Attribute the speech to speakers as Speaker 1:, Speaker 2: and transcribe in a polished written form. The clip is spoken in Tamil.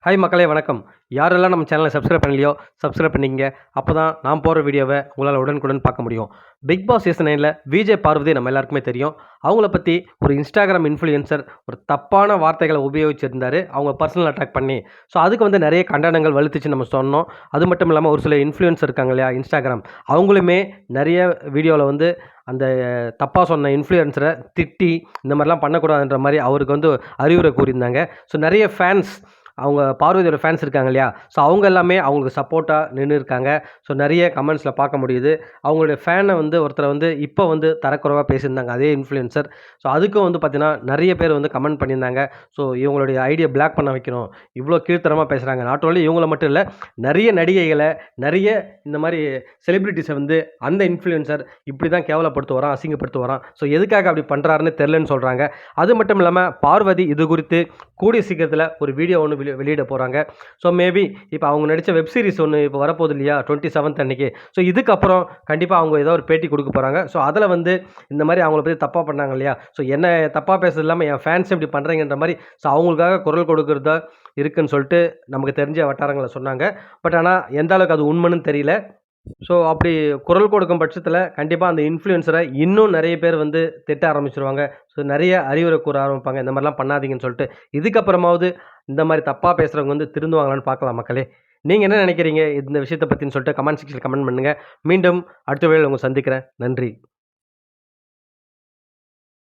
Speaker 1: ஹாய் மக்களே வணக்கம். யாரெல்லாம் நம்ம சேனலை சப்ஸ்கிரைப் பண்ணலையோ சப்ஸ்கிரைப் பண்ணிக்கங்க. அப்போ தான் நான் போகிற வீடியோவை உங்களால் உடனுக்குடன் பார்க்க முடியும். பிக் பாஸ் சீசன் 9ல் விஜய் பார்வதி நம்ம எல்லாருக்குமே தெரியும். அவங்கள பற்றி ஒரு இன்ஸ்டாகிராம் இன்ஃப்ளூயன்சர் ஒரு தப்பான வார்த்தைகளை உபயோகிச்சிருந்தார், அவங்க பர்சனல் அட்டாக் பண்ணி. ஸோ அதுக்கு வந்து நிறைய கண்டனங்கள் வலுத்துச்சு நம்ம சொன்னோம். அது மட்டும் இல்லாமல் ஒரு சில இன்ஃப்ளூயன்சர் இருக்காங்க இல்லையா இன்ஸ்டாகிராம், அவங்களுமே நிறைய வீடியோவில் வந்து அந்த தப்பாக சொன்ன இன்ஃப்ளூயன்சரை திட்டி இந்த மாதிரிலாம் பண்ணக்கூடாதுன்ற மாதிரி அவருக்கு வந்து அறிவுரை கூறியிருந்தாங்க. ஸோ நிறைய ஃபேன்ஸ், அவங்க பார்வதியோட ஃபேன்ஸ் இருக்காங்க இல்லையா, ஸோ அவங்க எல்லாமே அவங்களுக்கு சப்போர்ட்டாக நின்று இருக்காங்க. ஸோ நிறைய கமெண்ட்ஸில் பார்க்க முடியுது. அவங்களுடைய ஃபேனை வந்து ஒருத்தரை வந்து இப்போ வந்து தரக்குறைவாக பேசியிருந்தாங்க அதே இன்ஃப்ளூயன்சர். ஸோ அதுக்கும் வந்து பார்த்தீங்கன்னா நிறைய பேர் வந்து கமெண்ட் பண்ணியிருந்தாங்க. ஸோ இவங்களுடைய ஐடியா பிளாக் பண்ண வைக்கணும், இவ்வளோ கீழ்த்தரமாக பேசுகிறாங்க. நாட் ஓன்லி இவங்கள மட்டும் இல்லை, நிறைய நடிகைகளை, நிறைய இந்த மாதிரி செலிப்ரிட்டிஸை வந்து அந்த இன்ஃப்ளூயன்சர் இப்படி தான் கேவலப்படுத்த வரான், அசிங்கப்படுத்த வரான். ஸோ எதுக்காக அப்படி பண்ணுறாருன்னு தெரிலன்னு சொல்கிறாங்க. அது மட்டும் இல்லாமல் பார்வதி இது குறித்து கூடிய சீக்கிரத்தில் ஒரு வீடியோ ஒன்று வெளியிட போகிறாங்க. ஸோ மேபி இப்போ அவங்க நடித்த வெப் சீரிஸ் ஒன்று இப்போ வரப்போகுது இல்லையா 27th அன்னைக்கு. ஸோ இதுக்கப்புறம் கண்டிப்பாக அவங்க ஏதோ ஒரு பேட்டி கொடுக்க போகிறாங்க. ஸோ அதில் வந்து இந்த மாதிரி அவங்கள பற்றி தப்பாக பண்ணாங்க இல்லையா, ஸோ என்ன தப்பாக பேசுறது இல்லாமல் என் ஃபேன்ஸ் இப்படி பண்ணுறீங்கன்ற மாதிரி ஸோ அவங்களுக்காக குரல் கொடுக்குறதா இருக்குன்னு சொல்லிட்டு நமக்கு தெரிஞ்ச வட்டாரங்களை சொன்னாங்க. பட் ஆனால் எந்த அளவுக்கு அது உண்மைன்னு தெரியல. ஸோ அப்படி குரல் கொடுக்கும் பட்சத்தில் கண்டிப்பாக அந்த இன்ஃப்ளூயன்சரை இன்னும் நிறைய பேர் வந்து திட்ட ஆரம்பிச்சிருவாங்க. ஸோ நிறைய அறிவுரை கூற ஆரம்பிப்பாங்க, இந்த மாதிரிலாம் பண்ணாதீங்கன்னு சொல்லிட்டு. இதுக்கப்புறமாவது இந்த மாதிரி தப்பாக பேசுகிறவங்க வந்து திருந்துவாங்களான்னு பார்க்கலாம் மக்களே. நீங்கள் என்ன நினைக்கிறீங்க இந்த விஷயத்தை பற்றின்னு சொல்லிட்டு கமெண்ட் செக்ஷனில் கமெண்ட் பண்ணுங்கள். மீண்டும் அடுத்த வேளையில் உங்களை சந்திக்கிறேன். நன்றி.